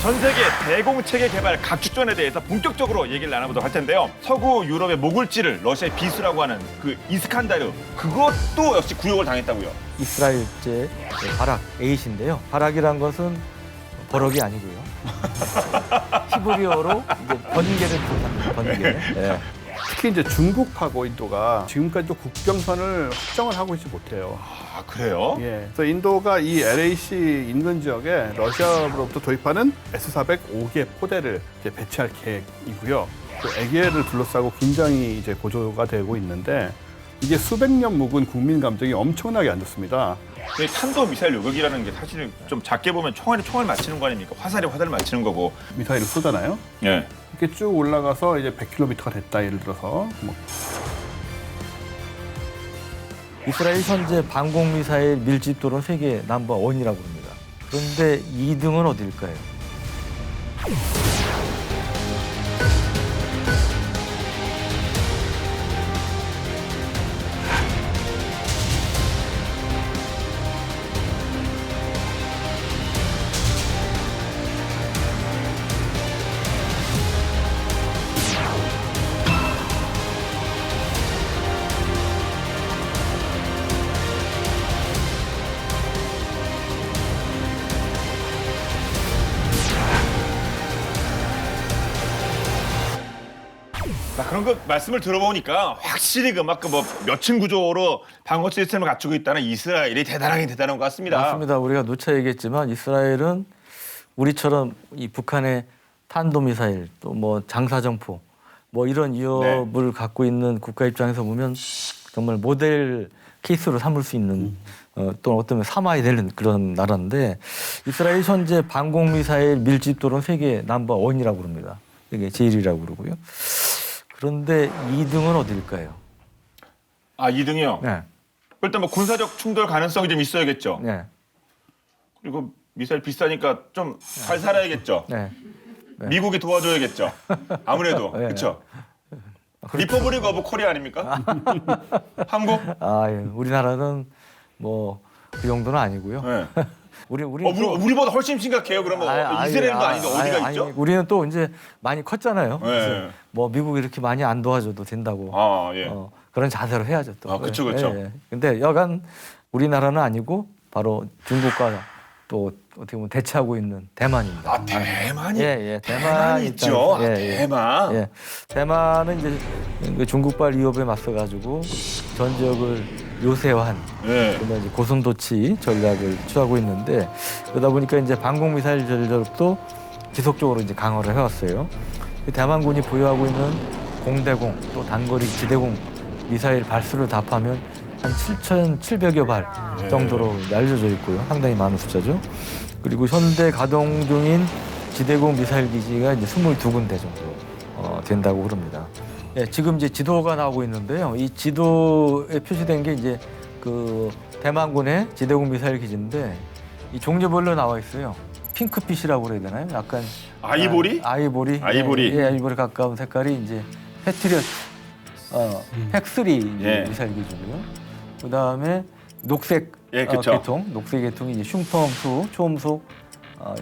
전 세계 대공체계 개발 각축전에 대해서 본격적으로 얘기를 나눠보도록 할 텐데요. 서구 유럽의 모굴지를 러시아의 비수라고 하는 그 이스칸다르, 그것도 역시 구욕을 당했다고요. 이스라엘제 바락, 에잇인데요. 바락이란 것은 버럭이 아니고요. 히브리어로 이제 번개를 뜻합니다. 번개. 예. 특히 이제 중국하고 인도가 지금까지도 국경선을 확정을 하고 있지 못해요. 아, 그래요? 예. 그래서 인도가 이 LAC 인근 지역에 러시아로부터 도입하는 S-400 포대를 이제 배치할 계획이고요. 그 에게를 둘러싸고 긴장이 이제 고조가 되고 있는데 이게 수백 년 묵은 국민 감정이 엄청나게 안 좋습니다. 탄도 미사일 요격이라는 게 사실은 좀 작게 보면 총알이 총알 맞히는 거 아닙니까? 화살이 화살을 맞히는 거고. 미사일을 쏘잖아요. 예. 이렇게 쭉 올라가서 이제 100km가 됐다 예를 들어서 뭐 이스라엘 현재 방공 미사일 밀집도는 세계 넘버 원이라고 합니다. 그런데 2등은 어딜까요? 자, 그런 거 말씀을 들어보니까 확실히 뭐 몇 층 구조로 방어 시스템을 갖추고 있다는 이스라엘이 대단한 것 같습니다. 맞습니다. 우리가 누차 얘기했지만 이스라엘은 우리처럼 이 북한의 탄도미사일 또 뭐 장사정포 뭐 이런 위협을 갖고 있는 국가 입장에서 보면 정말 모델 케이스로 삼을 수 있는 또 어떤 삼아야 되는 그런 나라인데 이스라엘 현재 방공미사일 밀집도는 세계 넘버 원이라고 그럽니다. 이게 제일이라고 그러고요. 그런데 2등은 어딜까요? 아, 2등이요? 네. 일단 뭐 군사적 충돌 가능성이 좀 있어야겠죠. 네. 그리고 미사일 비싸니까 좀 잘 살아야겠죠. 네. 미국이 도와줘야겠죠. 아무래도 네. 그렇죠. 리퍼블릭 오브 코리아 아닙니까? 한국? 아, 예. 우리나라는 뭐 그 정도는 아니고요. 네. 우리는 우리보다 훨씬 심각해요. 그러면 이스라엘도 아닌데 어디가 있죠? 우리는 또 이제 많이 컸잖아요. 네. 그래서 뭐 미국이 이렇게 많이 안 도와줘도 된다고 아, 예. 그런 자세로 해야죠 또. 아, 그쵸, 그쵸. 예, 예. 근데 여간 우리나라는 아니고 바로 중국과 또 어떻게 보면 대치하고 있는 대만입니다. 아, 대만이? 예, 대만이 있죠. 아, 예. 대만. 예. 대만은 이제 그 중국발 위협에 맞서가지고 전 지역을 요새화한 예. 그런 이제 고슴도치 전략을 취하고 있는데 그러다 보니까 이제 방공 미사일 전력도 지속적으로 이제 강화를 해왔어요. 대만군이 보유하고 있는 공대공 또 단거리 지대공 미사일 발수를 다 합하면 한 7,700여 발 정도로 알려져 있고요. 상당히 많은 숫자죠. 그리고 현대 가동 중인 지대공 미사일 기지가 이제 22군데 정도 된다고 그럽니다. 예, 지금 이제 지도가 나오고 있는데요. 이 지도에 표시된 게 이제 그 대만군의 지대공 미사일 기지인데 이 종류별로 나와 있어요. 핑크빛이라고 그래야 되나요? 약간 아이보리? 아이보리. 아이보리. 예, 아이보리 가까운 색깔이 이제 패트리어트 팩3 예. 미사일 기지고요. 그다음에 녹색 예, 그쵸. 계통, 녹색 계통이 이제 슝펑2 초음속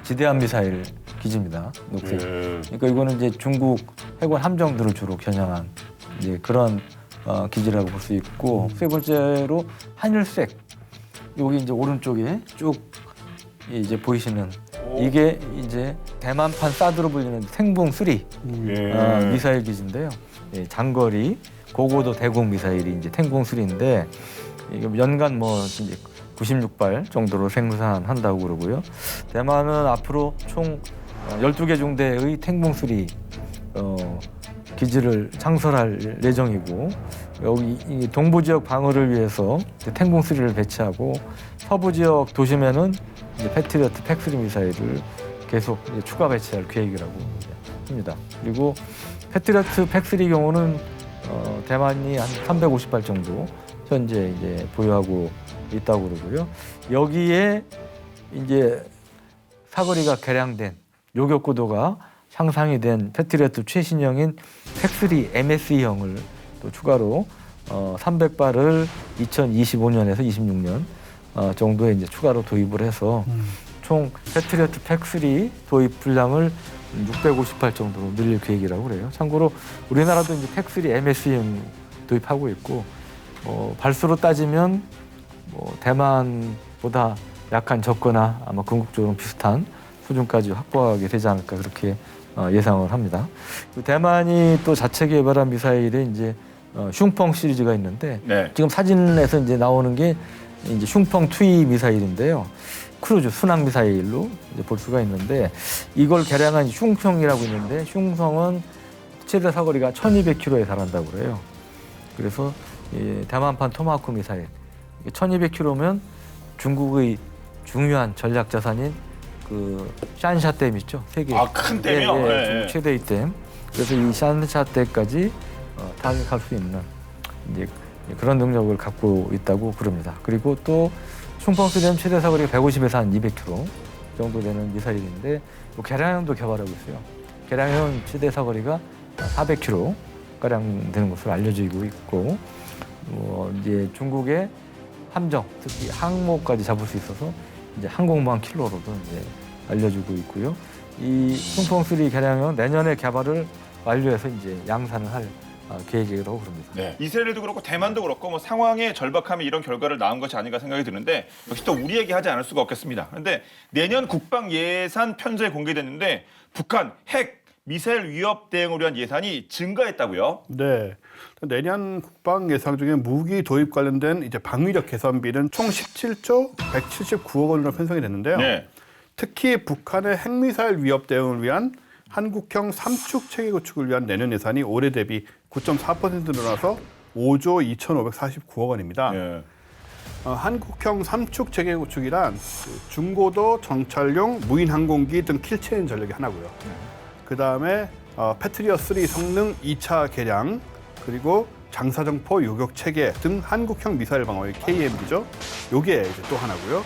지대함 미사일 기지입니다. 녹색. 그러니까 이거는 이제 중국 해군 함정들을 주로 겨냥한 이제 그런 기지라고 볼 수 있고 세 번째로 하늘색 여기 이제 오른쪽에 쭉 이제 보이시는 이게 이제 대만판 사드로 불리는 생봉3 미사일 기지인데요. 예, 장거리 고고도 대공 미사일이 이제 생봉3인데 이게 연간 뭐 이제 96발 정도로 생산한다고 그러고요. 대만은 앞으로 총 12개 중대의 탱봉3 기지를 창설할 예정이고 여기 이 동부 지역 방어를 위해서 탱봉3를 배치하고 서부 지역 도심에는 이제 패트리어트 팩3 미사일을 계속 이제 추가 배치할 계획이라고 합니다. 그리고 패트리어트 팩3 경우는 대만이 한 350발 정도 현재 이제 보유하고 있다고 그러고요. 여기에 이제 사거리가 개량된 요격 고도가 향상이 된 패트리어트 최신형인 팩3 MSE형을 또 추가로 300발을 2025년에서 26년 정도에 이제 추가로 도입을 해서 총 패트리어트 팩3 도입 분량을 658 정도로 늘릴 계획이라고 그래요. 참고로 우리나라도 이제 팩3 MSM 도입하고 있고 발수로 따지면 대만보다 약간 적거나 아마 궁극적으로 비슷한 수준까지 확보하게 되지 않을까 그렇게 예상을 합니다. 대만이 또 자체 개발한 미사일에 이제 슝펑 시리즈가 있는데 네. 지금 사진에서 이제 나오는 게 이제 슝펑 투이 미사일인데요. 크루즈 순항 미사일로 이제 볼 수가 있는데 이걸 개량한 슝펑이라고 있는데 슝성은 최대 사거리가 1,200km에 달한다고 그래요. 그래서 대만판 토마호크 미사일 1,200km면 중국의 중요한 전략 자산인 그 샨샤 댐 있죠, 세계. 큰 댐이요? 중국 최대의 댐. 그래서 이 샨샤 댐까지 타격할 수 있는 이제 그런 능력을 갖고 있다고 그럽니다. 그리고 또 슝펑스 댐 최대 사거리가 150에서 한 200km 정도 되는 미사일인데 개량형도 개발하고 있어요. 개량형 최대 사거리가 400km 가량 되는 것으로 알려지고 있고, 이제 중국의 함정, 특히 항모까지 잡을 수 있어서 이제 항공모함 킬러로도 이제 알려지고 있고요. 이 슝펑3 개량형 내년에 개발을 완료해서 이제 양산을 할 계획이라고 그럽니다. 네. 이스라엘도 그렇고 대만도 그렇고 상황의 절박함이 이런 결과를 낳은 것이 아닌가 생각이 드는데 역시 또 우리 얘기하지 않을 수가 없겠습니다. 그런데 내년 국방 예산 편성이 공개됐는데 북한 핵 미사일 위협 대응을 위한 예산이 증가했다고요? 네. 내년 국방 예산 중에 무기 도입 관련된 이제 방위력 개선비는 총 17조 179억 원으로 편성이 됐는데요. 네. 특히 북한의 핵미사일 위협 대응을 위한 한국형 삼축 체계 구축을 위한 내년 예산이 올해 대비 9.4% 늘어나서 5조 2,549억 원입니다. 네. 한국형 삼축 체계 구축이란 중고도 정찰용 무인 항공기 등 킬체인 전력이 하나고요. 그다음에 패트리엇 3 성능 2차 개량, 그리고 장사정포 요격 체계 등 한국형 미사일 방어의 KMD죠. 요게 이제 또 하나고요.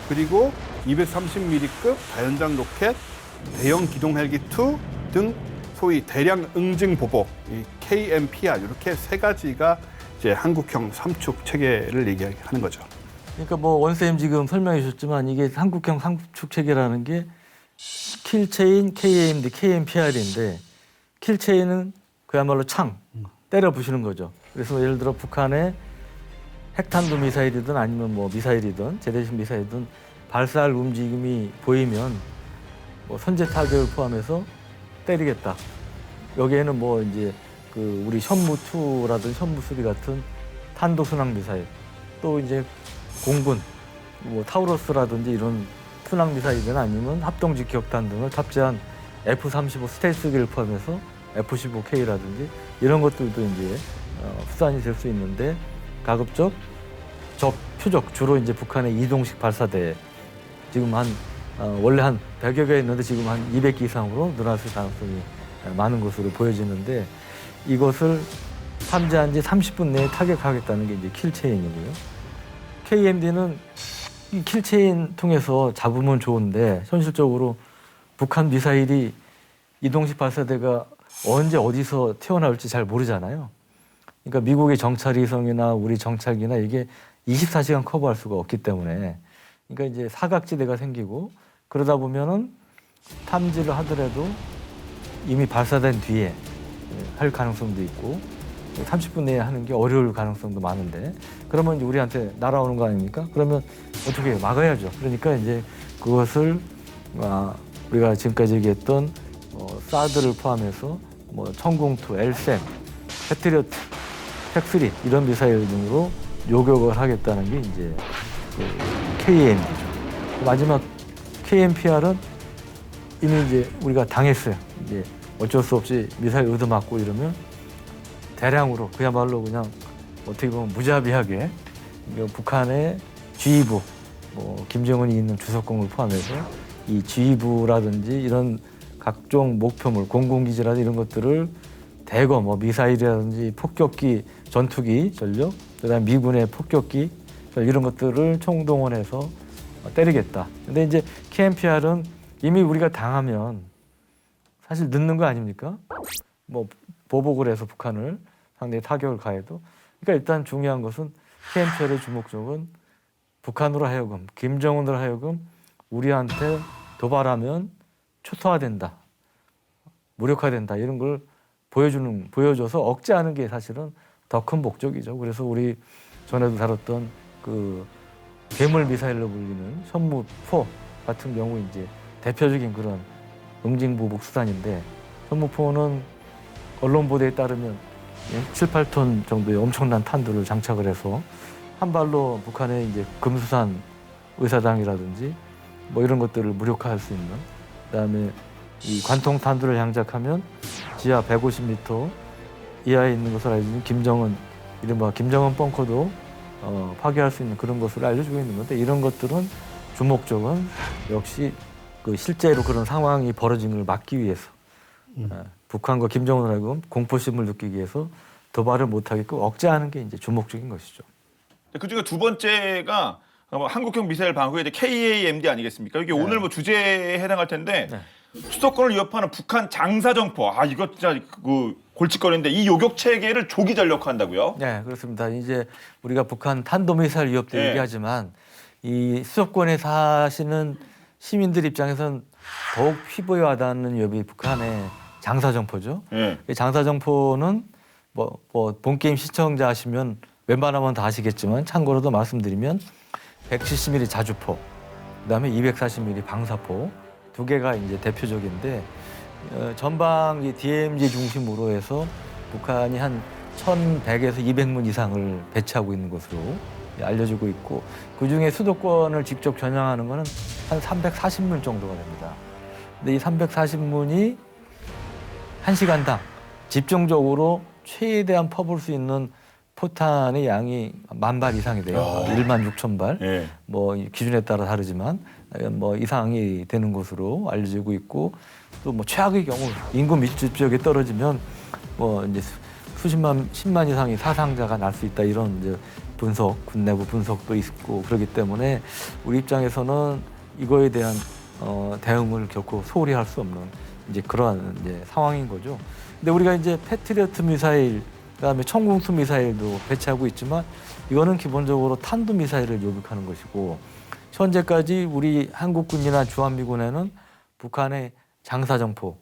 그리고 230mm급 다연장 로켓, 대형 기동 헬기 2 등 소위 대량 응징 보복, 이 KMPR 이렇게 세 가지가 이제 한국형 삼축 체계를 얘기하는 거죠. 그러니까 원쌤 지금 설명해 주셨지만 이게 한국형 삼축 체계라는 게 킬체인, KAMD, KMPR인데 킬체인은 그야말로 창 때려 부시는 거죠. 그래서 예를 들어 북한의 핵탄두 미사일이든 아니면 미사일이든 제대식 미사일이든 발사할 움직임이 보이면 선제 타격을 포함해서 때리겠다. 여기에는 이제 그 우리 현무2라든 현무3 같은 탄도 순항 미사일, 또 이제 공군 타우러스라든지 이런 순항 미사일이나 아니면 합동 직격탄 등을 탑재한 F-35 스텔스기를 포함해서 F-15K라든지 이런 것들도 이제 수단이 될 수 있는데 가급적 적 표적 주로 이제 북한의 이동식 발사대 지금 원래 한 100여 개 있는데 지금 한 200개 이상으로 늘어났을 가능성이 많은 것으로 보여지는데 이것을 탐지한 지 30분 내에 타격하겠다는 게 이제 킬체인이고요. KMD는 이 킬체인 통해서 잡으면 좋은데 현실적으로 북한 미사일이 이동식 발사대가 언제 어디서 튀어나올지 잘 모르잖아요. 그러니까 미국의 정찰위성이나 우리 정찰기나 이게 24시간 커버할 수가 없기 때문에 그러니까 이제 사각지대가 생기고 그러다 보면은 탐지를 하더라도 이미 발사된 뒤에 할 가능성도 있고 30분 내에 하는 게 어려울 가능성도 많은데 그러면 이제 우리한테 날아오는 거 아닙니까? 그러면 어떻게 해요? 막아야죠. 그러니까 이제 그것을 우리가 지금까지 얘기했던 사드를 포함해서 천공투, 엘셈, 패트리어트, 팩3 이런 미사일 등으로 요격을 하겠다는 게 이제 그 KMP죠. 마지막 KMPR은 이미 이제 우리가 당했어요. 이제 어쩔 수 없이 미사일 얻어맞고 이러면 대량으로 그야말로 그냥 어떻게 보면 무자비하게 북한의 지휘부, 김정은이 있는 주석궁을 포함해서 이 지휘부라든지 이런 각종 목표물, 공공기지라든지 이런 것들을 대거 미사일이라든지 폭격기, 전투기 전력, 그다음 미군의 폭격기 이런 것들을 총동원해서 때리겠다. 근데 이제 KMPR은 이미 우리가 당하면 사실 늦는 거 아닙니까? 보복을 해서 북한을 상대히 타격을 가해도. 그러니까 일단 중요한 것은 KMPR의 주목적은 북한으로 하여금, 김정은으로 하여금 우리한테 도발하면 초토화된다, 무력화된다 이런 걸 보여줘서 억제하는 게 사실은 더 큰 목적이죠. 그래서 우리 전에도 다뤘던 그 괴물 미사일로 불리는 현무4 같은 경우 이제 대표적인 그런 응징보복 수단인데 현무4는 언론 보도에 따르면 7, 8톤 정도의 엄청난 탄두를 장착을 해서 한 발로 북한의 이제 금수산 의사당이라든지 뭐 이런 것들을 무력화할 수 있는, 그다음에 이 관통 탄두를 장착하면 지하 150m 이하에 있는 것을 알고 있는 이른바 김정은 벙커도 파괴할 수 있는 그런 것을 알려주고 있는 건데, 이런 것들은 주목적은 역시 그 실제로 그런 상황이 벌어진 걸 막기 위해서 북한과 김정은하고 공포심을 느끼기 위해서 도발을 못하게끔 억제하는 게 이제 주목적인 것이죠. 그중에 두 번째가 한국형 미사일 방어에 대해 KAMD 아니겠습니까? 이게 오늘 뭐 주제에 해당할 텐데 수도권을 위협하는 북한 장사정포. 이거 진짜 그 골칫거리인데 이 요격 체계를 조기 전력화한다고요? 네, 그렇습니다. 이제 우리가 북한 탄도미사일 위협도 얘기하지만 이 수도권에 사시는 시민들 입장에선 더욱 피부에 와닿는 위협이 북한의 장사정포죠. 이 장사정포는 본 게임 시청자 하시면 웬만하면 다 아시겠지만 참고로도 말씀드리면 170mm 자주포, 그다음에 240mm 방사포 두 개가 이제 대표적인데 전방 이 DMZ 중심으로 해서 북한이 한 1,100에서 200문 이상을 배치하고 있는 것으로 알려지고 있고, 그중에 수도권을 직접 겨냥하는 것은 한 340문 정도가 됩니다. 근데 이 340문이 1시간당 집중적으로 최대한 퍼볼 수 있는 포탄의 양이 10,000발 이상이 돼요. 16,000발. 뭐 기준에 따라 다르지만 뭐 이상이 되는 것으로 알려지고 있고, 또 뭐 최악의 경우 인구 밀집 지역에 떨어지면 뭐 이제 수십만, 10만 이상의 사상자가 날 수 있다, 이런 이제 군 내부 분석도 있고, 그렇기 때문에 우리 입장에서는 이거에 대한 대응을 결코 소홀히 할 수 없는 이제 그러한 이제 상황인 거죠. 근데 우리가 이제 패트리어트 미사일, 그다음에 천궁수 미사일도 배치하고 있지만 이거는 기본적으로 탄도 미사일을 요격하는 것이고, 현재까지 우리 한국군이나 주한미군에는 북한의 장사정포,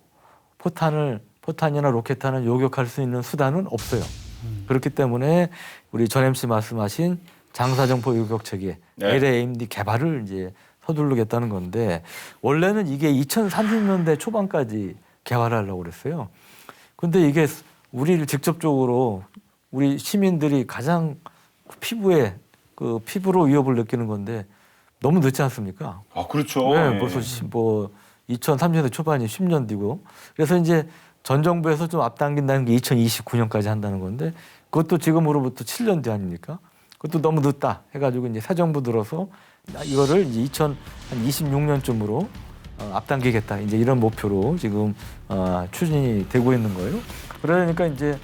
포탄이나 로켓탄을 요격할 수 있는 수단은 없어요. 그렇기 때문에 우리 전 MC 말씀하신 장사정포 요격 체계 LAMD 개발을 이제 서두르겠다는 건데, 원래는 이게 2030년대 초반까지 개발하려고 그랬어요. 근데 이게 우리를 직접적으로 우리 시민들이 가장 피부로 위협을 느끼는 건데 너무 늦지 않습니까? 그렇죠. 네, 벌써 뭐 2030년대 초반이 10년 뒤고, 그래서 이제 전 정부에서 좀 앞당긴다는 게 2029년까지 한다는 건데, 그것도 지금으로부터 7년 뒤 아닙니까? 그것도 너무 늦다 해가지고 이제 새 정부 들어서 이거를 이제 2026년쯤으로 앞당기겠다, 이제 이런 목표로 지금 추진이 되고 있는 거예요. 그러니까 이제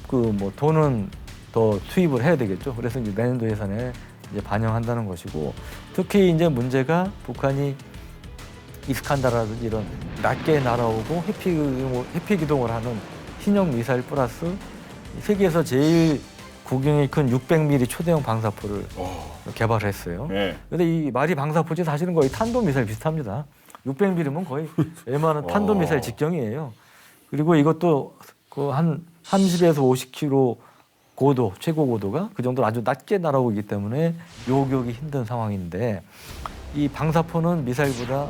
그 뭐 돈은 더 투입을 해야 되겠죠. 그래서 이제 내년도 예산에 이제 반영한다는 것이고, 특히 이제 문제가 북한이 이스칸다라든지 이런 낮게 날아오고 회피 기동을 하는 신형 미사일 플러스 세계에서 제일 구경이 큰 600mm 초대형 방사포를 개발했어요. 그런데 이 말이 방사포지 사실은 거의 탄도 미사일 비슷합니다. 600mm면 거의 웬만한 탄도 미사일 직경이에요. 그리고 이것도 그 한 30에서 50km 고도, 최고 고도가 그 정도로 아주 낮게 날아오기 때문에 요격이 힘든 상황인데, 이 방사포는 미사일보다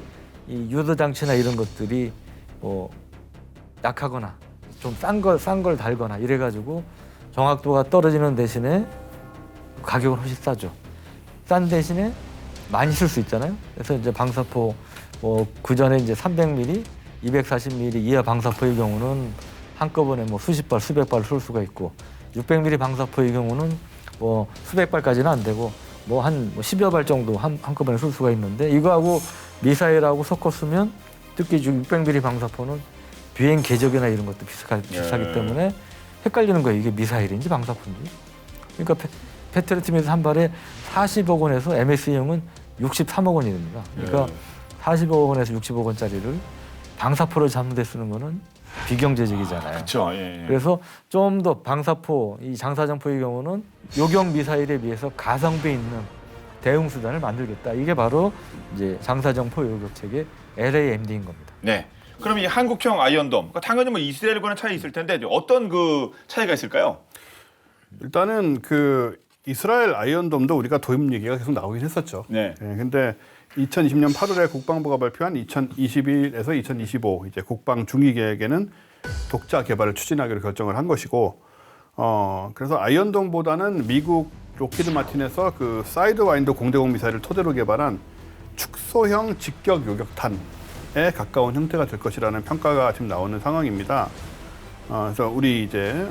이 유도 장치나 이런 것들이 뭐 약하거나 좀 싼 걸 달거나 이래가지고 정확도가 떨어지는 대신에 가격은 훨씬 싸죠. 싼 대신에 많이 쓸 수 있잖아요. 그래서 이제 방사포 그 전에 이제 300mm, 240mm 이하 방사포의 경우는 한꺼번에 뭐 수십 발, 수백 발 쏠 수가 있고, 600mm 방사포의 경우는 뭐 수백 발까지는 안 되고 뭐 한 10여 발 정도 한꺼번에 쏠 수가 있는데, 이거하고 미사일하고 섞어 쓰면 특히 600mm 방사포는 비행 궤적이나 이런 것도 비슷하기 때문에 헷갈리는 거예요. 이게 미사일인지 방사포인지. 그러니까 패트리어트 미사일 한 발에 40억 원에서 MS용은 63억 원이 됩니다. 그러니까 40억 원에서 60억 원짜리를 방사포를 잡는 데 쓰는 거는 비경제적이잖아요. 그렇죠. 그래서 좀 더 방사포, 이 장사정포의 경우는 요격 미사일에 비해서 가성비 있는 대응 수단을 만들겠다. 이게 바로 이제 장사정 포요격 체계 LAMD인 겁니다. 네. 그럼 이 한국형 아이언돔, 그러니까 당연히 뭐 이스라엘과는 차이 있을 텐데 어떤 그 차이가 있을까요? 일단은 그 이스라엘 아이언돔도 우리가 도입 얘기가 계속 나오긴 했었죠. 네. 근데 2020년 8월에 국방부가 발표한 2021에서 2025 이제 국방 중위 계획에는 독자 개발을 추진하기로 결정을 한 것이고, 그래서 아이언돔보다는 미국 로키드 마틴에서 그 사이드와인더 공대공 미사일을 토대로 개발한 축소형 직격 요격탄에 가까운 형태가 될 것이라는 평가가 지금 나오는 상황입니다. 그래서 우리 이제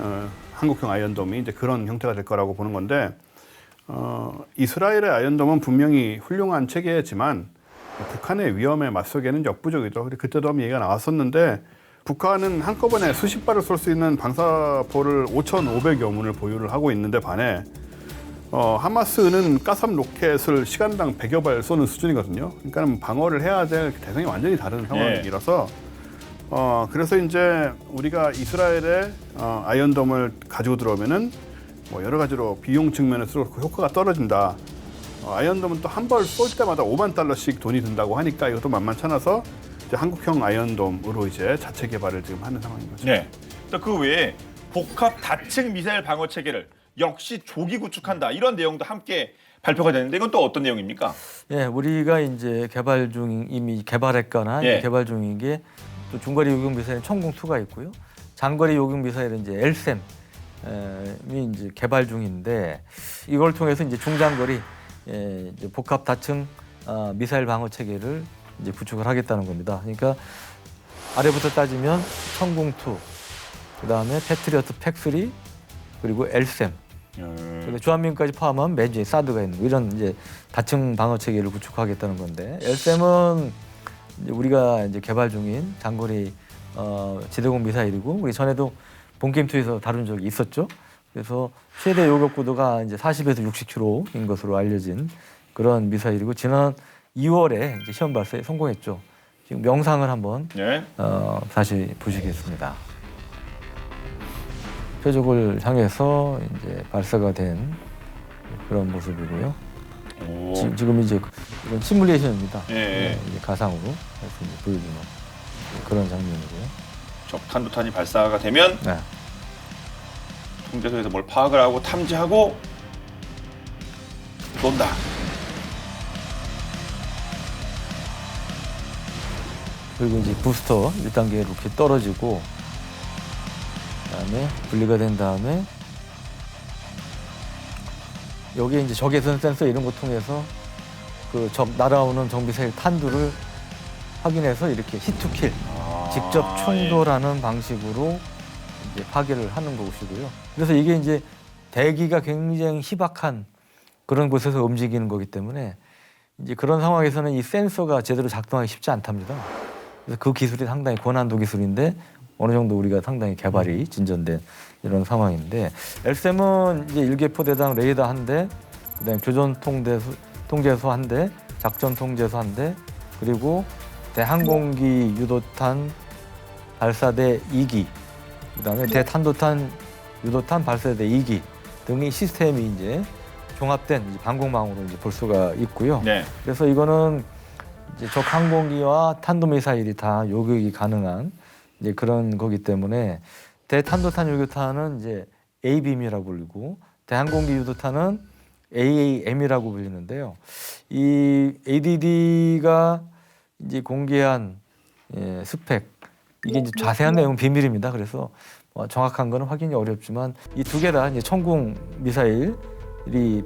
한국형 아이언돔이 이제 그런 형태가 될 거라고 보는 건데, 이스라엘의 아이언돔은 분명히 훌륭한 체계지만 북한의 위험에 맞서기에는 역부족이죠. 그때도 한번 얘기가 나왔었는데, 북한은 한꺼번에 수십 발을 쏠 수 있는 방사포를 5,500여 문을 보유를 하고 있는데 반해 하마스는 가삼 로켓을 시간당 100여 발 쏘는 수준이거든요. 그러니까 방어를 해야 될 대상이 완전히 다른 상황이라서 그래서 이제 우리가 이스라엘의 아이언돔을 가지고 들어오면은 뭐 여러 가지로 비용 측면에서 효과가 떨어진다. 아이언돔은 또 한 발 쏠 때마다 5만 달러씩 돈이 든다고 하니까 이것도 만만찮아서 이제 한국형 아이언돔으로 이제 자체 개발을 지금 하는 상황인 거죠. 네. 또 그 외에 복합 다층 미사일 방어 체계를 역시 조기 구축한다. 이런 내용도 함께 발표가 되는데 이건 또 어떤 내용입니까? 예, 우리가 이제 개발 중 이미 개발했거나 예. 개발 중인 게 또 중거리 요격 미사일 천궁2가 있고요. 장거리 요격 미사일은 이제 LSAM이 이제 개발 중인데 이걸 통해서 이제 중장거리 이제 복합 다층 미사일 방어 체계를 이제 구축을 하겠다는 겁니다. 그러니까 아래부터 따지면 천궁2, 그다음에 패트리어트 팩3 그리고 LSAM. 근데 주한미군까지 포함하면 매주에 사드가 있는 이런 이제 다층 방어 체계를 구축하겠다는 건데 LSAM은 이제 우리가 이제 개발 중인 장거리 지대공 미사일이고 우리 전에도 본게임2에서 다룬 적이 있었죠. 그래서 최대 요격 고도가 이제 40에서 60km인 것으로 알려진 그런 미사일이고 지난 2월에 이제 시험 발사에 성공했죠. 지금 명상을 한번 네. 다시 보시겠습니다. 표적을 향해서 이제 발사가 된 그런 모습이고요. 오. 지금 이제 이건 시뮬레이션입니다. 예. 이제 가상으로 해서 이제 보여주는 그런 장면이고요. 적 탄도탄이 발사가 되면 네. 통제소에서 뭘 파악을 하고 탐지하고 쏜다. 그리고 이제 부스터 1단계 이렇게 떨어지고 그다음에 분리가 된 다음에 여기에 이제 적외선 센서 이런 거 통해서 그 날아오는 정비사일 탄두를 확인해서 이렇게 히트킬 직접 충돌하는 방식으로 이제 파괴를 하는 것이고요. 그래서 이게 이제 대기가 굉장히 희박한 그런 곳에서 움직이는 거기 때문에 이제 그런 상황에서는 이 센서가 제대로 작동하기 쉽지 않답니다. 그래서 그 기술이 상당히 고난도 기술인데 어느 정도 우리가 상당히 개발이 진전된 이런 상황인데 LSAM은 이제 일개포대당 레이더 한 대, 그다음에 교전 통제소 한 대, 작전 통제소 한 대, 그리고 대항공기 유도탄 발사대 2기, 그다음에 대탄도탄 유도탄 발사대 2기 등의 시스템이 이제 종합된 이제 방공망으로 이제 볼 수가 있고요. 네. 그래서 이거는 이제 적 항공기와 탄도미사일이 다 요격이 가능한 이제 그런 거기 때문에 대탄도탄 요격탄은 이제 ABM이라고 불리고 대항공기 유도탄은 AAM이라고 불리는데요. 이 ADD가 이제 공개한 스펙 이게 이제 자세한 내용은 비밀입니다. 그래서 정확한 거는 확인이 어렵지만 이 두 개 다 이제 천궁 미사일이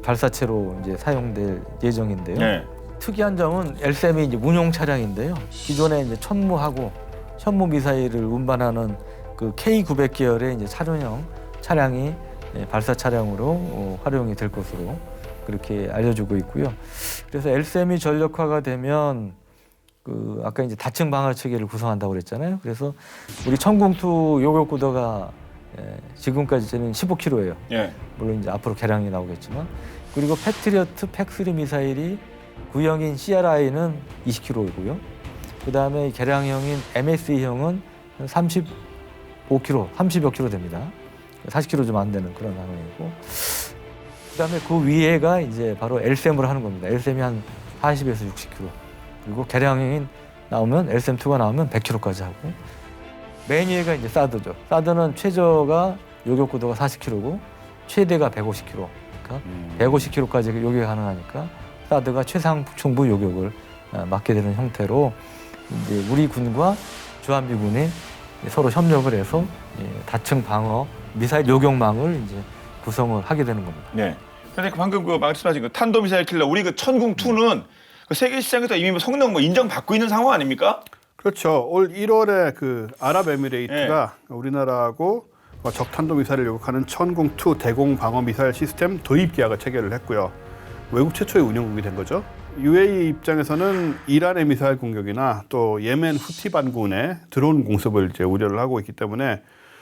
발사체로 이제 사용될 예정인데요. 네. 특이한 점은 LSAM이 이제 운용 차량인데요. 기존에 이제 천무하고 현무 미사일을 운반하는 그 K900 계열의 이제 차륜형 차량이 발사 차량으로 활용이 될 것으로 그렇게 알려지고 있고요. 그래서 LSAM이 전력화가 되면 그 아까 이제 다층 방어 체계를 구성한다고 그랬잖아요. 그래서 우리 천궁2 요격 고도가 지금까지는 15km예요. 예. 물론 이제 앞으로 개량이 나오겠지만 그리고 패트리어트 팩3 미사일이 구형인 CRI는 20km이고요. 그 다음에 개량형인 MSE형은 35km, 30여 km 됩니다. 40km 좀 안 되는 그런 상황이고 그다음에 그 위에가 이제 바로 LSM으로 하는 겁니다. LSM이 한 40에서 60km. 그리고 개량이 나오면 LSM2가 나오면 100km까지 하고 맨 위에가 이제 사드죠. 사드는 최저가 요격 고도가 40km고 최대가 150km. 그러니까 150km까지 요격이 가능하니까 사드가 최상충부 요격을 맞게 되는 형태로 이제 우리 군과 주한미군이 서로 협력을 해서 다층 방어 미사일 요격망을 이제 구성을 하게 되는 겁니다. 네. 근데 방금 그 말씀하신 그 탄도미사일 킬러 우리 그 천궁2는 그 세계 시장에서 이미 성능 뭐 인정받고 있는 상황 아닙니까? 그렇죠. 올 1월에 그 아랍에미레이트가 우리나라하고 적탄도 미사일을 요격하는 천궁2 대공 방어 미사일 시스템 도입 계약을 체결을 했고요. 외국 최초의 운영국이 된 거죠. UAE 입장에서는 이란의 미사일 공격이나 또 예멘 후티 반군의 드론 공습을 이제 우려를 하고 있기 때문에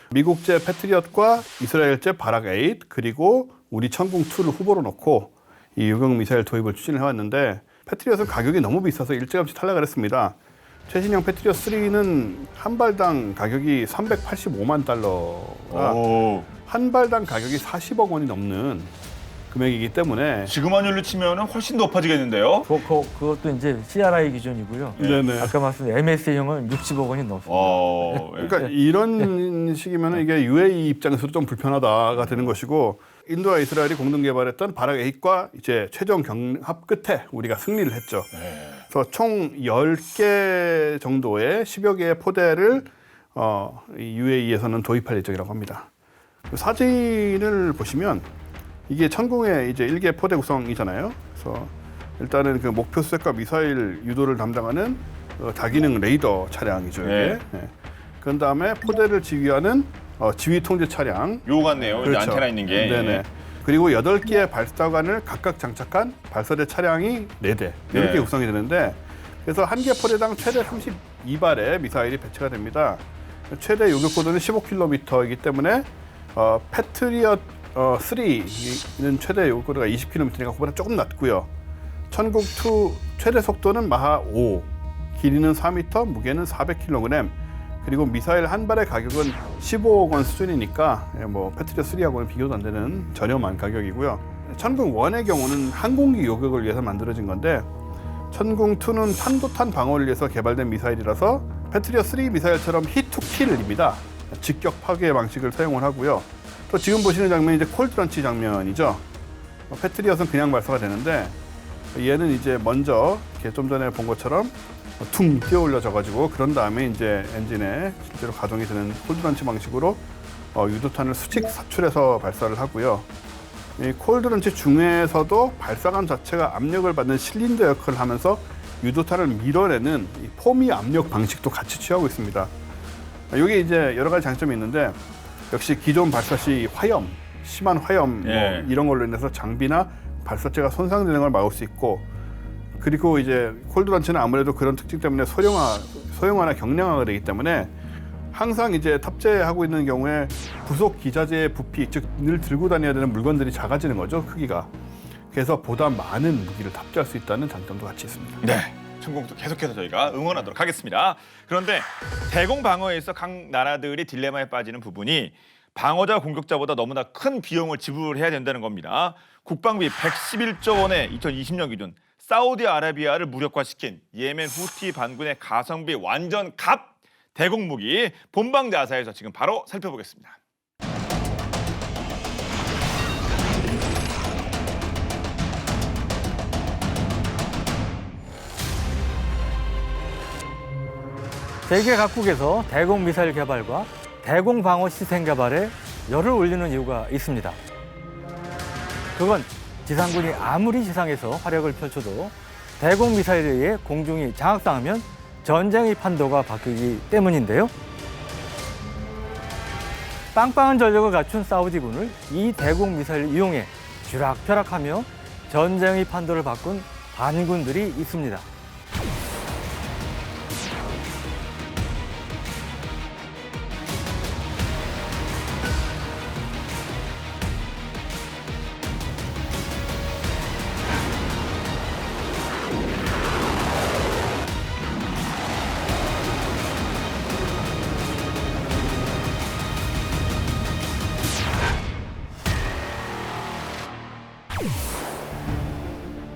미국제 패트리엇과 이스라엘제 바락8 그리고 우리 천궁2를 후보로 놓고 이 요격 미사일 도입을 추진을 해왔는데 패트리엇은 가격이 너무 비싸서 일찌감치 탈락을 했습니다. 최신형 패트리엇 3는 한 발당 가격이 385만 달러라 한 발당 가격이 40억 원이 넘는 금액이기 때문에 지금 환율로 치면은 훨씬 높아지겠는데요. 그것도 이제 CRI 기준이고요. 네네. 아까 말씀드린 MSA형은 60억 원이 넘습니다. 그러니까 이런 식이면 이게 UAE 입장에서도 좀 불편하다가 되는 것이고 인도와 이스라엘이 공동 개발했던 바락8과 이제 최종 경합 끝에 우리가 승리를 했죠. 그래서 총 10개 정도의 10여 개의 포대를 이 UAE에서는 도입할 예정이라고 합니다. 그 사진을 보시면 이게 천궁의 이제 1개 포대 구성이잖아요. 그래서 일단은 그 목표 수색과 미사일 유도를 담당하는 다기능 레이더 차량이죠. 이게. 네. 그런 다음에 포대를 지휘하는 지휘 통제 차량. 요 같네요. 그렇죠. 안테나 있는 게. 네네. 그리고 8개의 발사관을 각각 장착한 발사대 차량이 4대 이렇게 구성이 되는데 그래서 한 개 포대당 최대 32발의 미사일이 배치가 됩니다. 최대 요격 고도는 15km이기 때문에 패트리엇 3는 최대 요격 고도가 20km니까 그보다 조금 낮고요. 천궁2 최대 속도는 마하 5, 길이는 4m, 무게는 400kg. 그리고 미사일 한 발의 가격은 15억 원 수준이니까 뭐 패트리엇 3하고는 비교도 안 되는 저렴한 가격이고요. 천궁1의 경우는 항공기 요격을 위해서 만들어진 건데 천궁2는 탄도탄 방어를 위해서 개발된 미사일이라서 패트리엇 3 미사일처럼 히투킬입니다. 직격 파괴 방식을 사용을 하고요. 또 지금 보시는 장면이 이제 콜드런치 장면이죠. 패트리엇은 그냥 발사가 되는데 얘는 이제 먼저 이렇게 좀 전에 본 것처럼 퉁 뛰어올려져 가지고 그런 다음에 이제 엔진에 실제로 가동이 되는 콜드런치 방식으로 유도탄을 수직 사출해서 발사를 하고요. 이 콜드런치 중에서도 발사관 자체가 압력을 받는 실린더 역할을 하면서 유도탄을 밀어내는 이 포미 압력 방식도 같이 취하고 있습니다. 이게 이제 여러 가지 장점이 있는데 역시 기존 발사 시 화염, 심한 화염 뭐 이런 걸로 인해서 장비나 발사체가 손상되는 걸 막을 수 있고 그리고 이제 콜드런치는 아무래도 그런 특징 때문에 소형화나 경량화가 되기 때문에 항상 이제 탑재하고 있는 경우에 부속 기자재의 부피, 즉 늘 들고 다녀야 되는 물건들이 작아지는 거죠, 크기가. 그래서 보다 많은 무기를 탑재할 수 있다는 장점도 같이 있습니다. 네. 천궁도 계속해서 저희가 응원하도록 하겠습니다. 그런데 대공 방어에서 각 나라들이 딜레마에 빠지는 부분이 방어자 공격자보다 너무나 큰 비용을 지불해야 된다는 겁니다. 국방비 111조 원의 2020년 기준 사우디아라비아를 무력화시킨 예멘 후티 반군의 가성비 완전 갑 대공 무기 본방 자사에서 지금 바로 살펴보겠습니다. 세계 각국에서 대공 미사일 개발과 대공 방어 시스템 개발에 열을 올리는 이유가 있습니다. 그건 지상군이 아무리 지상에서 화력을 펼쳐도 대공 미사일에 의해 공중이 장악당하면 전쟁의 판도가 바뀌기 때문인데요. 빵빵한 전력을 갖춘 사우디군을 이 대공 미사일을 이용해 쥐락펴락하며 전쟁의 판도를 바꾼 반군들이 있습니다.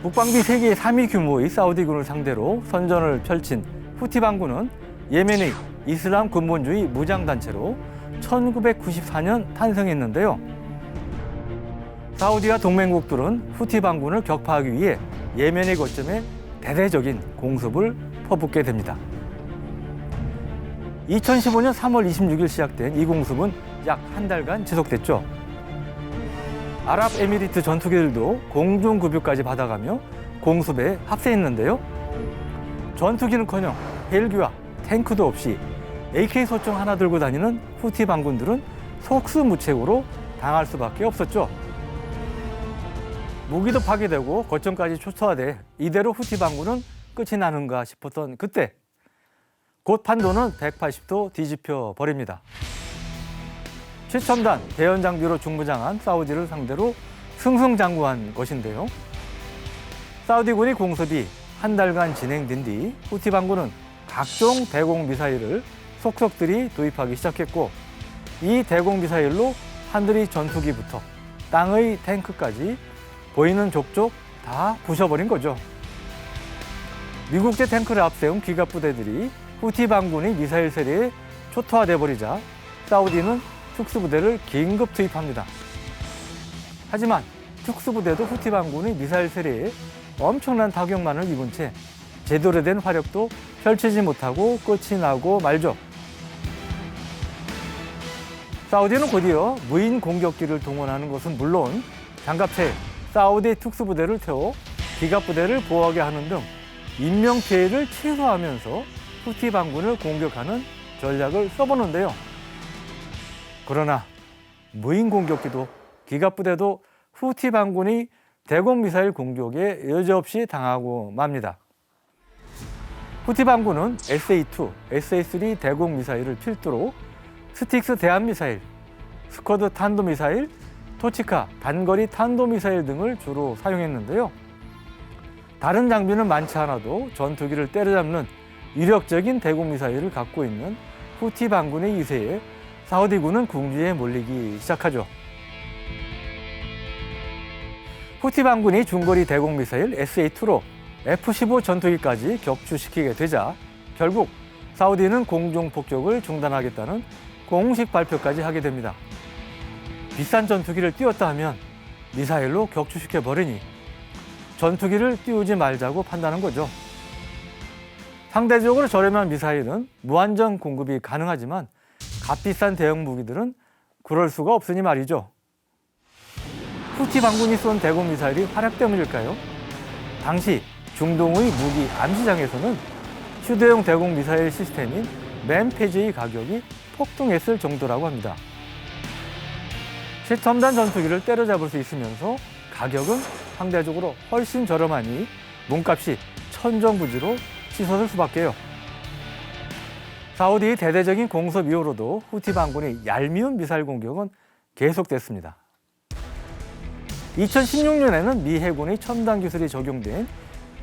국방비 세계 3위 규모의 사우디군을 상대로 선전을 펼친 후티 반군은 예멘의 이슬람 근본주의 무장단체로 1994년 탄생했는데요. 사우디와 동맹국들은 후티 반군을 격파하기 위해 예멘의 거점에 대대적인 공습을 퍼붓게 됩니다. 2015년 3월 26일 시작된 이 공습은 약 한 달간 지속됐죠. 아랍에미리트 전투기들도 공중급유까지 받아가며 공습에 합세했는데요. 전투기는커녕 헬기와 탱크도 없이 AK 소총 하나 들고 다니는 후티 반군들은 속수무책으로 당할 수밖에 없었죠. 무기도 파괴되고 거점까지 초토화돼 이대로 후티 반군은 끝이 나는가 싶었던 그때 곧 판도는 180도 뒤집혀 버립니다. 최첨단 대연 장비로 중무장한 사우디를 상대로 승승장구한 것인데요. 사우디군의 공습이 한 달간 진행된 뒤 후티 반군은 각종 대공 미사일을 속속들이 도입하기 시작했고 이 대공 미사일로 하늘의 전투기부터 땅의 탱크까지 보이는 족족 다 부셔버린 거죠. 미국제 탱크를 앞세운 기갑 부대들이 후티 반군의 미사일 세례에 초토화돼 버리자 사우디는 특수부대를 긴급 투입합니다. 하지만 특수부대도 후티 반군의 미사일 세례에 엄청난 타격만을 입은 채 제대로 된 화력도 펼치지 못하고 끝이 나고 말죠. 사우디는 곧이어 무인 공격기를 동원하는 것은 물론 장갑차에 사우디 특수부대를 태워 기갑부대를 보호하게 하는 등 인명피해를 최소화하면서 후티 반군을 공격하는 전략을 써보는데요. 그러나 무인 공격기도 기갑부대도 후티 반군이 대공 미사일 공격에 여지없이 당하고 맙니다. 후티 반군은 SA-2, SA-3 대공 미사일을 필두로 스틱스 대한미사일, 스쿼드 탄도미사일, 토치카 단거리 탄도미사일 등을 주로 사용했는데요. 다른 장비는 많지 않아도 전투기를 때려잡는 위력적인 대공 미사일을 갖고 있는 후티 반군의 유세에 사우디군은 궁지에 몰리기 시작하죠. 후티 반군이 중거리 대공 미사일 SA-2로 F-15 전투기까지 격추시키게 되자 결국 사우디는 공중 폭격을 중단하겠다는 공식 발표까지 하게 됩니다. 비싼 전투기를 띄웠다 하면 미사일로 격추시켜 버리니 전투기를 띄우지 말자고 판단한 거죠. 상대적으로 저렴한 미사일은 무한정 공급이 가능하지만 값비싼 대형 무기들은 그럴 수가 없으니 말이죠. 후티 반군이 쏜 대공 미사일이 활약 때문일까요? 당시 중동의 무기 암시장에서는 휴대용 대공 미사일 시스템인 맨페지의 가격이 폭등했을 정도라고 합니다. 최첨단 전투기를 때려잡을 수 있으면서 가격은 상대적으로 훨씬 저렴하니 몸값이 천정부지로 치솟을 수밖에요. 사우디의 대대적인 공습 이후로도 후티 반군의 얄미운 미사일 공격은 계속됐습니다. 2016년에는 미 해군의 첨단 기술이 적용된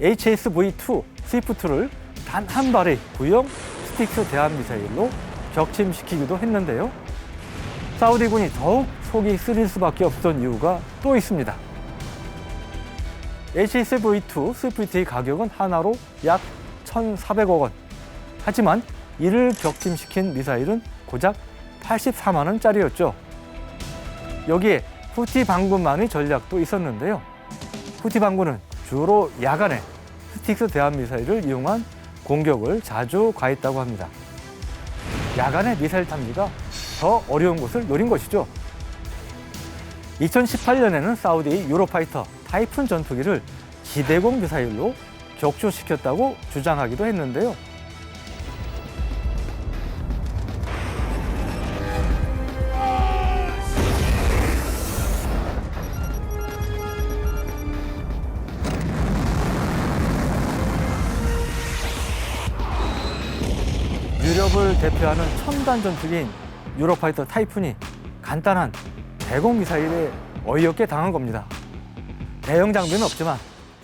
HSV-2 스위프트를 단 한 발의 구형 스틱스 대한미사일로 격침시키기도 했는데요. 사우디군이 더욱 속이 쓰릴 수밖에 없었던 이유가 또 있습니다. HSV-2 스위프트의 가격은 하나로 약 1,400억 원. 하지만 이를 격침시킨 미사일은 고작 84만 원짜리였죠. 여기에 후티 반군만의 전략도 있었는데요. 후티 반군은 주로 야간에 스틱스 대한미사일을 이용한 공격을 자주 가했다고 합니다. 야간의 미사일 탐지가 더 어려운 곳을 노린 것이죠. 2018년에는 사우디의 유로파이터 타이푼 전투기를 지대공 미사일로 격추시켰다고 주장하기도 했는데요. 유럽을 대표하는 첨단 전투기인 유로파이터 타이푼이 간단한 대공 미사일에 어이없게 당한 겁니다. 대형 장비는 없지만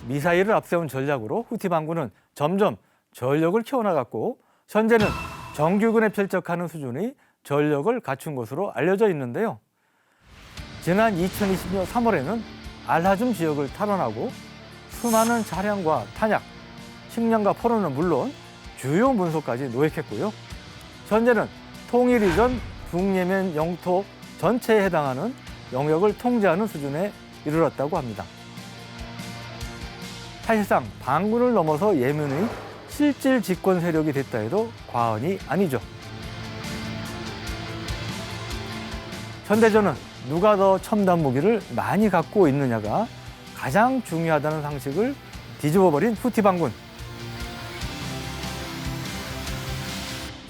미사일을 앞세운 전략으로 후티 반군은 점점 전력을 키워나갔고 현재는 정규군에 필적하는 수준의 전력을 갖춘 것으로 알려져 있는데요. 지난 2020년 3월에는 알하줌 지역을 탈환하고 수많은 차량과 탄약, 식량과 포로는 물론 주요 문서까지 노획했고요. 현재는 통일 이전 북예멘 영토 전체에 해당하는 영역을 통제하는 수준에 이르렀다고 합니다. 사실상 반군을 넘어서 예멘의 실질 집권 세력이 됐다 해도 과언이 아니죠. 현대전은 누가 더 첨단 무기를 많이 갖고 있느냐가 가장 중요하다는 상식을 뒤집어버린 후티 반군.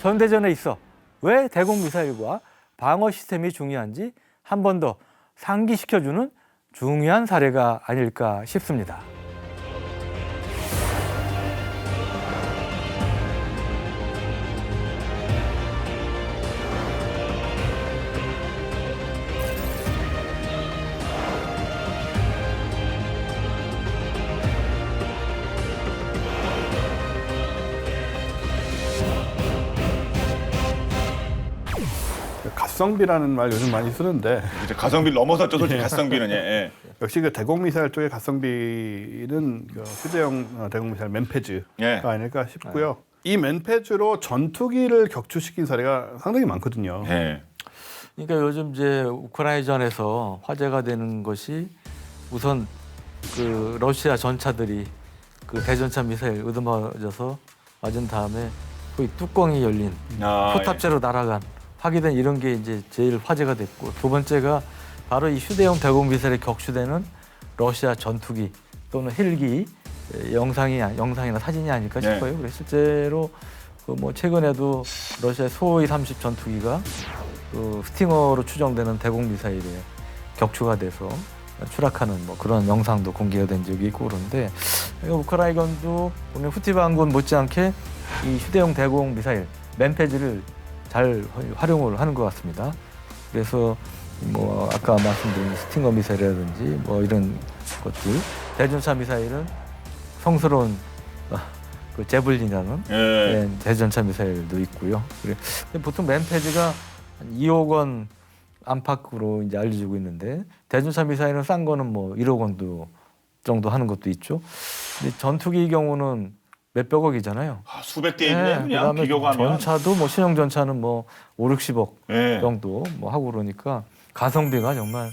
현대전에 있어 왜 대공 미사일과 방어 시스템이 중요한지 한 번 더 상기시켜주는 중요한 사례가 아닐까 싶습니다. 가성비라는 말 요즘 많이 쓰는데 이제 가성비를 넘어섰죠, 솔직히 가성비는. 예. 역시 그 대공미사일 쪽의 가성비는 그 휴대용 대공미사일 맨페즈가 예. 아닐까 싶고요. 이 맨페즈로 전투기를 격추시킨 사례가 상당히 많거든요. 예. 그러니까 요즘 이제 우크라이나전에서 화제가 되는 것이 우선 그 러시아 전차들이 그 대전차 미사일 얻어맞아서 맞은 다음에 거의 뚜껑이 열린 아, 포탑재로 날아간 파괴된 이런 게 이제 제일 화제가 됐고, 두 번째가 바로 이 휴대용 대공 미사일에 격추되는 러시아 전투기 또는 헬기 영상이나 사진이 아닐까 네. 싶어요. 그래서 실제로 그 뭐 최근에도 러시아 소호이 30 전투기가 그 스팅어로 추정되는 대공 미사일에 격추가 돼서 추락하는 뭐 그런 영상도 공개가 된 적이 있고 그런데, 우크라이나도 보면 후티 반군 못지않게 이 휴대용 대공 미사일 맨페즈를 잘 활용을 하는 것 같습니다. 그래서 뭐 아까 말씀드린 스팅어 미사일이라든지 뭐 이런 것들, 대전차 미사일은 성스러운 그 제블린이라는 예. 대전차 미사일도 있고요. 근데 보통 맨페즈가 한 2억 원 안팎으로 이제 알려지고 있는데, 대전차 미사일은 싼 거는 뭐 1억 원도 정도 하는 것도 있죠. 근데 전투기 경우는 몇백억이잖아요. 아, 수백 대 있네, 그냥 그다음에 비교가 하면. 전차도 뭐 신형 전차는 뭐 5, 60억 예. 정도 뭐 하고 그러니까 가성비가 정말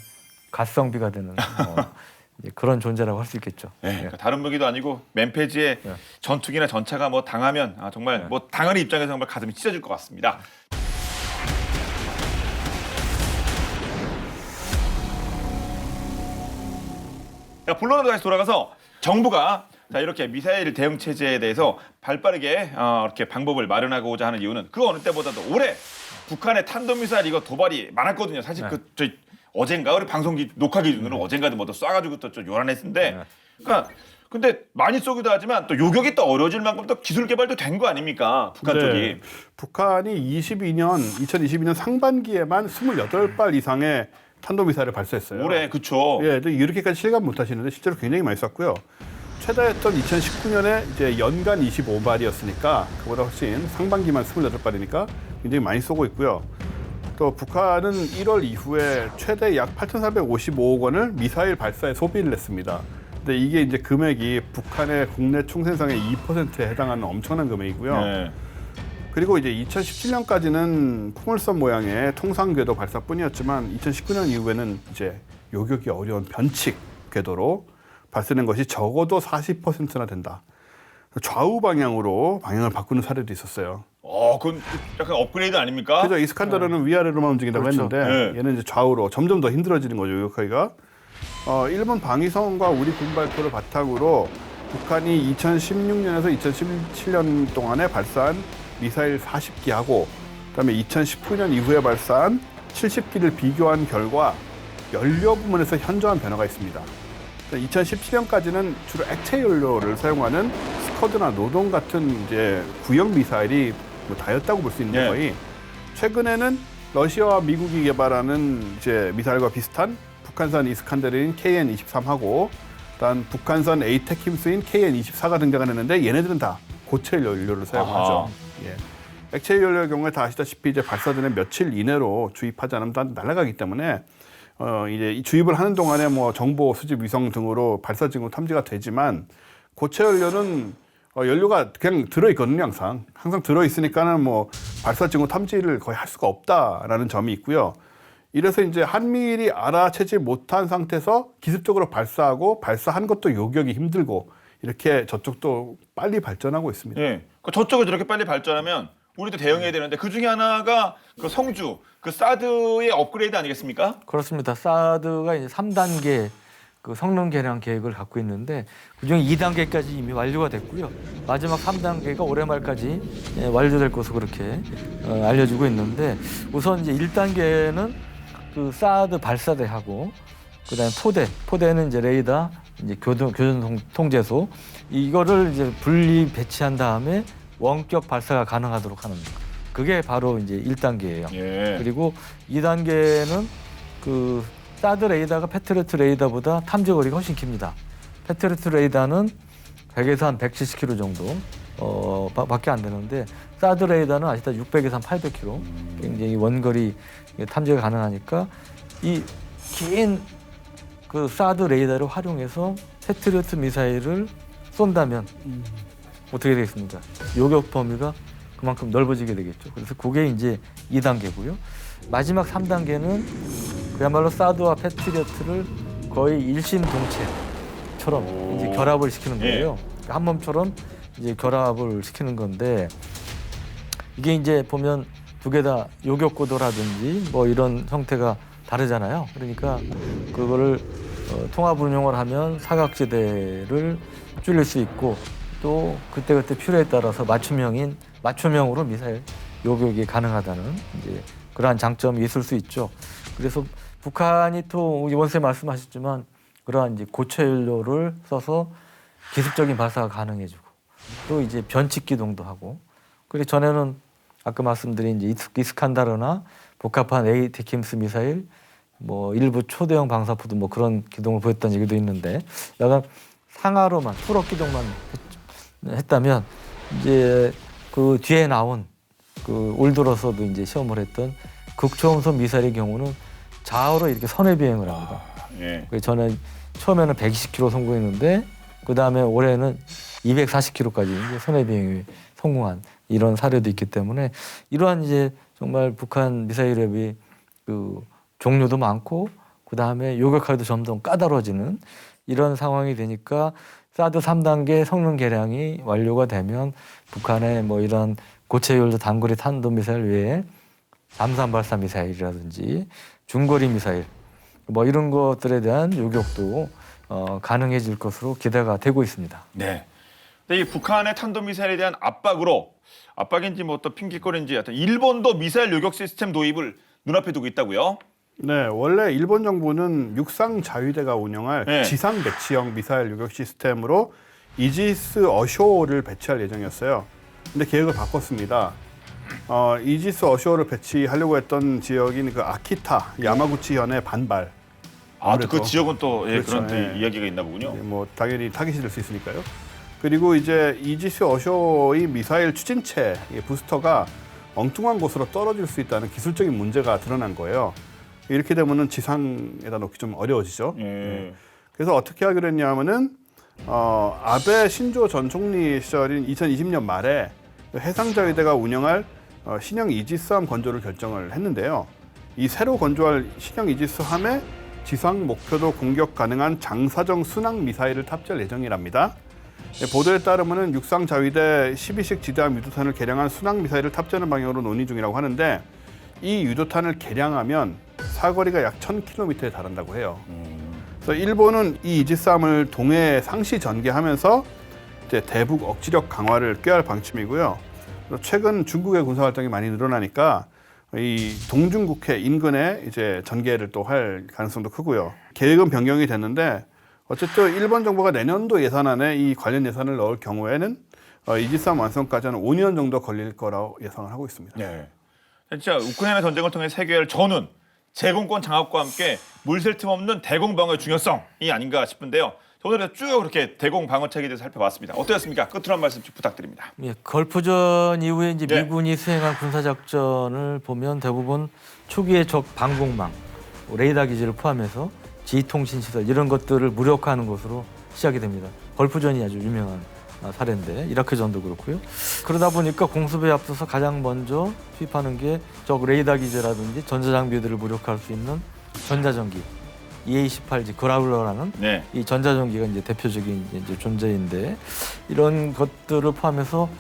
가성비가 되는 이제 그런 존재라고 할 수 있겠죠. 예, 그러니까 다른 무기도 아니고 맨페즈에 예. 전투기나 전차가 뭐 당하면 정말 예. 뭐 당하는 입장에서 정말 가슴이 찢어질 것 같습니다. 자, 본론으로 다시 돌아가서 정부가 자, 이렇게 미사일 대응 체제에 대해서 발빠르게 이렇게 방법을 마련하고자 하는 이유는 그 어느 때보다도 올해 북한의 탄도미사일 이거 도발이 많았거든요. 사실 네. 저 어젠가 우리 방송 녹화 기준으로 어젠가도 뭐또 쏴가지고 또 좀 요란했는데, 네. 그러니까 근데 많이 쏘기도 하지만 또 요격이 또 어려워질 만큼 또 기술 개발도 된 거 아닙니까? 북한 네. 쪽이. 북한이 2022년 상반기에만 28발 이상의 탄도미사일을 발사했어요. 올해 그쵸. 예, 근데 이렇게까지 실감 못 하시는데 실제로 굉장히 많이 쐈고요. 최다였던 2019년에 이제 연간 25발이었으니까 그보다 훨씬 상반기만 28발이니까 굉장히 많이 쏘고 있고요. 또 북한은 1월 이후에 최대 약 8,455억 원을 미사일 발사에 소비를 했습니다. 근데 이게 이제 금액이 북한의 국내 총생산의 2%에 해당하는 엄청난 금액이고요. 네. 그리고 이제 2017년까지는 풍물선 모양의 통상 궤도 발사뿐이었지만 2019년 이후에는 이제 요격이 어려운 변칙 궤도로 발사된 것이 적어도 40%나 된다. 좌우 방향으로 방향을 바꾸는 사례도 있었어요. 그건 약간 업그레이드 아닙니까? 그래서 이스칸더르는 위아래로만 움직인다고 그렇죠. 했는데 네. 얘는 이제 좌우로 점점 더 힘들어지는 거죠, 요격하기가. 일본 방위성과 우리 군 발표를 바탕으로 북한이 2016년에서 2017년 동안에 발사한 미사일 40기하고 그다음에 2019년 이후에 발사한 70기를 비교한 결과 연료 부문에서 현저한 변화가 있습니다. 2017년까지는 주로 액체 연료를 사용하는 스커드나 노동 같은 이제 구형 미사일이 뭐 다였다고 볼 수 있는데 네. 거의 최근에는 러시아와 미국이 개발하는 이제 미사일과 비슷한 북한산 이스칸데르인 KN-23하고 그다음 북한산 에이테킴스인 KN-24가 등장을 했는데 얘네들은 다 고체 연료를 사용하죠. 아하. 예. 액체 연료의 경우에 다 아시다시피 이제 발사전에 며칠 이내로 주입하지 않으면 다 날아가기 때문에 이제 이 주입을 하는 동안에 뭐 정보 수집 위성 등으로 발사 징후 탐지가 되지만 고체 연료는 연료가 그냥 들어 있거든요. 항상 들어 있으니까는 뭐 발사 징후 탐지를 거의 할 수가 없다라는 점이 있고요. 이래서 이제 한미일이 알아채지 못한 상태에서 기습적으로 발사하고 발사한 것도 요격이 힘들고 이렇게 저쪽도 빨리 발전하고 있습니다. 예. 그 저쪽을 저렇게 빨리 발전하면 우리도 대응해야 되는데 그 중에 하나가 그 성주, 그 사드의 업그레이드 아니겠습니까? 그렇습니다. 사드가 이제 3단계 그 성능 개량 계획을 갖고 있는데 그중에 2단계까지 이미 완료가 됐고요. 마지막 3단계가 올해 말까지 완료될 것으로 그렇게 알려지고 있는데 우선 이제 1단계는 그 사드 발사대하고 그다음에 포대는 이제 레이더, 이제 교전 통제소 이거를 이제 분리 배치한 다음에 원격 발사가 가능하도록 하는 그게 바로 이제 1단계예요. 예. 그리고 2단계는 그 사드 레이더가 패트리어트 레이더보다 탐지 거리가 훨씬 깁니다. 패트리어트 레이더는 100에서 한 170km 정도 밖에 안 되는데 사드 레이더는 아시다시피 600에서 한 800km 굉장히 원거리 탐지가 가능하니까 이 긴 그 사드 레이더를 활용해서 패트리어트 미사일을 쏜다면 어떻게 되겠습니까? 요격 범위가 그만큼 넓어지게 되겠죠. 그래서 그게 이제 2단계고요. 마지막 3단계는 그야말로 사드와 패트리어트를 거의 일심동체처럼 이제 결합을 시키는 거예요. 한 몸처럼 이제 결합을 시키는 건데 이게 이제 보면 두 개 다 요격 고도라든지 뭐 이런 형태가 다르잖아요. 그러니까 그거를 통합 운용을 하면 사각지대를 줄일 수 있고 또 그때그때 필요에 따라서 맞춤형으로 미사일 요격이 가능하다는 이제 그러한 장점이 있을 수 있죠. 그래서 북한이 또 원세 말씀하셨지만 그러한 이제 고체 연료를 써서 기습적인 발사가 가능해지고 또 이제 변칙 기동도 하고 그리고 전에는 아까 말씀드린 이제 이스칸다르나 복합한 ATACMS 미사일 뭐 일부 초대형 방사포도 뭐 그런 기동을 보였다는 얘기도 있는데 약간 상하로만 풀업 기동만 했다면 이제 그 뒤에 나온 그 올 들어서도 이제 시험을 했던 극초음속 미사일의 경우는 좌우로 이렇게 선회 비행을 합니다. 예. 전에 처음에는 120km 성공했는데 그 다음에 올해는 240km까지 이제 선회 비행이 성공한 이런 사례도 있기 때문에 이러한 이제 정말 북한 미사일의 그 종류도 많고 그 다음에 요격하기도 점점 까다로워지는 이런 상황이 되니까 사드 3단계 성능 개량이 완료가 되면 북한의 뭐 이런 고체 연료 단거리 탄도 미사일 외에 잠수함 발사 미사일이라든지 중거리 미사일 뭐 이런 것들에 대한 요격도 가능해질 것으로 기대가 되고 있습니다. 네. 근데 이 북한의 탄도미사일에 대한 압박인지 뭐 또 핑계거리인지 하여튼 일본도 미사일 요격 시스템 도입을 눈앞에 두고 있다고요? 네, 원래 일본 정부는 육상 자위대가 운영할 네. 지상 배치형 미사일 요격 시스템으로 이지스 어쇼를 배치할 예정이었어요. 근데 계획을 바꿨습니다. 이지스 어쇼를 배치하려고 했던 지역인 그 아키타, 야마구치현의 반발. 그 지역은 또 그렇죠. 그런 또 예. 이야기가 있나 보군요. 뭐 당연히 타깃이 될 수 있으니까요. 그리고 이제 이지스 어쇼의 미사일 추진체 부스터가 엉뚱한 곳으로 떨어질 수 있다는 기술적인 문제가 드러난 거예요. 이렇게 되면은 지상에다 놓기 좀 어려워지죠. 예. 그래서 어떻게 하기로 했냐면은 아베 신조 전 총리 시절인 2020년 말에 해상자위대가 운영할 신형 이지스함 건조를 결정을 했는데요. 이 새로 건조할 신형 이지스함에 지상 목표도 공격 가능한 장사정 순항 미사일을 탑재할 예정이랍니다. 보도에 따르면 육상 자위대 12식 지대함 유도탄을 개량한 순항 미사일을 탑재하는 방향으로 논의 중이라고 하는데 이 유도탄을 개량하면 사거리가 약 1000km에 달한다고 해요. 그래서 일본은 이 이지스함을 동해 상시 전개하면서 이제 대북 억지력 강화를 꾀할 방침이고요. 최근 중국의 군사 활동이 많이 늘어나니까 이 동중국해 인근에 이제 전개를 또 할 가능성도 크고요. 계획은 변경이 됐는데 어쨌든 일본 정부가 내년도 예산안에 이 관련 예산을 넣을 경우에는 이지스함 완성까지는 5년 정도 걸릴 거라고 예상을 하고 있습니다. 네. 진짜 우크라이나 전쟁을 통해 세계화를 전운 제공권 장악과 함께 물샐 틈 없는 대공 방어의 중요성이 아닌가 싶은데요. 오늘 쭉 이렇게 대공 방어책에 대해서 살펴봤습니다. 어떠셨습니까? 끝으로 한 말씀 좀 부탁드립니다. 예, 걸프전 이후에 이제 네. 미군이 수행한 군사 작전을 보면 대부분 초기의 적 방공망 레이더 기지를 포함해서 지휘통신 시설 이런 것들을 무력화하는 것으로 시작이 됩니다. 걸프전이 아주 유명한 사례인데 이라크전도 그렇고요. 그러다 보니까 공습에 앞서서 가장 먼저 투입하는 게 적 레이더 기지라든지 전자장비들을 무력화할 수 있는 전자전기 EA-18G 그라울러라는 네. 이 전자전기가 이제 대표적인 이제 존재인데 이런 것들을 포함해서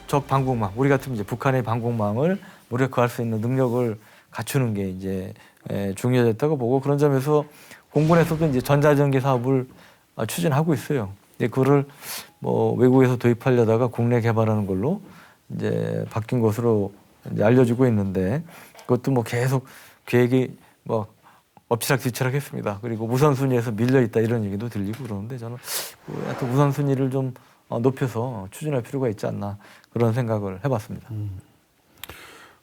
적 방공망 우리 같은 이제 북한의 방공망을 무력화할 수 있는 능력을 갖추는 게 이제 중요했다고 보고 그런 점에서 공군에서도 이제 전자전기 사업을 추진하고 있어요. 이제 그거를 뭐 외국에서 도입하려다가 국내 개발하는 걸로 이제 바뀐 것으로 이제 알려지고 있는데 그것도 뭐 계속 계획이 뭐 엎치락뒤치락했습니다. 그리고 우선순위에서 밀려 있다 이런 얘기도 들리고 그러는데 저는 하여튼 우선순위를 좀 높여서 추진할 필요가 있지 않나 그런 생각을 해봤습니다.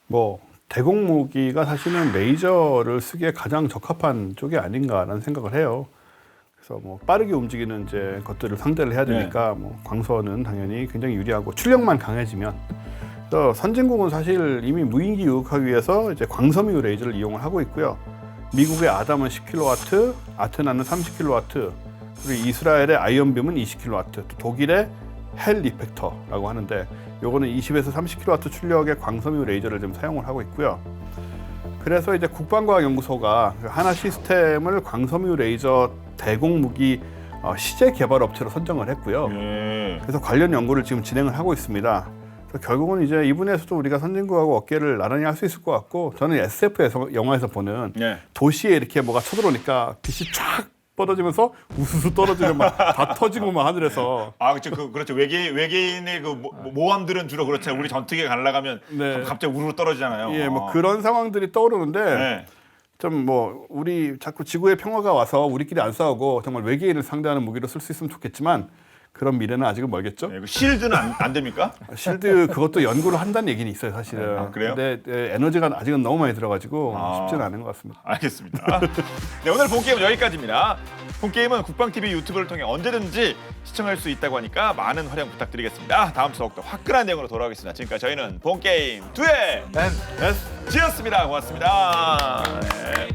뭐 대공 무기가 사실은 레이저를 쓰기에 가장 적합한 쪽이 아닌가라는 생각을 해요. 그래서 뭐 빠르게 움직이는 이제 것들을 상대를 해야 되니까 뭐 광선은 당연히 굉장히 유리하고 출력만 강해지면. 그래서 선진국은 사실 이미 무인기 유격하기 위해서 이제 광섬유 레이저를 이용을 하고 있고요. 미국의 아담은 10kW, 아테나는 30kW, 그리고 이스라엘의 아이언빔은 20kW, 또 독일의 헬 리펙터라고 하는데 요거는 20에서 30kW 출력의 광섬유 레이저를 좀 사용을 하고 있고요. 그래서 이제 국방과학연구소가 하나 시스템을 광섬유 레이저 대공 무기 시제 개발 업체로 선정을 했고요. 그래서 관련 연구를 지금 진행을 하고 있습니다. 그래서 결국은 이제 이 분야에서도 우리가 선진국하고 어깨를 나란히 할 수 있을 것 같고 저는 SF 영화에서 보는 도시에 이렇게 뭐가 쳐들어오니까 빛이 쫙 뻗어지면서 우수수 떨어지면 막 다 터지고 막 하늘에서. 아, 그렇죠. 그렇죠. 외계인의 그 모함들은 주로 그렇죠. 우리 전투기에 날아가면 네. 갑자기 우르르 떨어지잖아요. 예, 뭐 그런 상황들이 떠오르는데 좀 뭐 우리 자꾸 지구의 평화가 와서 우리끼리 안 싸우고 정말 외계인을 상대하는 무기로 쓸 수 있으면 좋겠지만 그런 미래는 아직은 멀겠죠. 그 실드는 안 됩니까? 실드 그것도 연구를 한다는 얘기는 있어요, 사실은. 아, 그래요? 근데 에너지가 아직은 너무 많이 들어가지고 쉽지는 않은 것 같습니다. 알겠습니다. 네, 오늘 본 게임은 여기까지입니다. 본 게임은 국방TV 유튜브를 통해 언제든지 시청할 수 있다고 하니까 많은 활용 부탁드리겠습니다. 다음 주 더욱더 화끈한 내용으로 돌아오겠습니다. 지금까지 저희는 본 게임 2의 지였습니다. 고맙습니다. 네.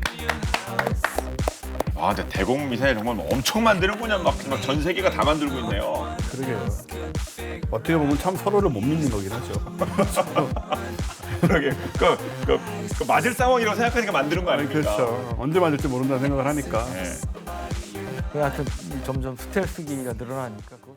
아, 근데 대공 미사일 정말 엄청 만드는군요. 막 전 세계가 다 만들고 있네요. 그러게요. 어떻게 보면 참 서로를 못 믿는 거긴 하죠. 그러게. 그 맞을 상황이라고 생각하니까 만드는 거 아닙니까? 그렇죠. 언제 맞을지 모른다는 생각을 하니까. 네. 하여튼 점점 스텔스기가 늘어나니까 그거.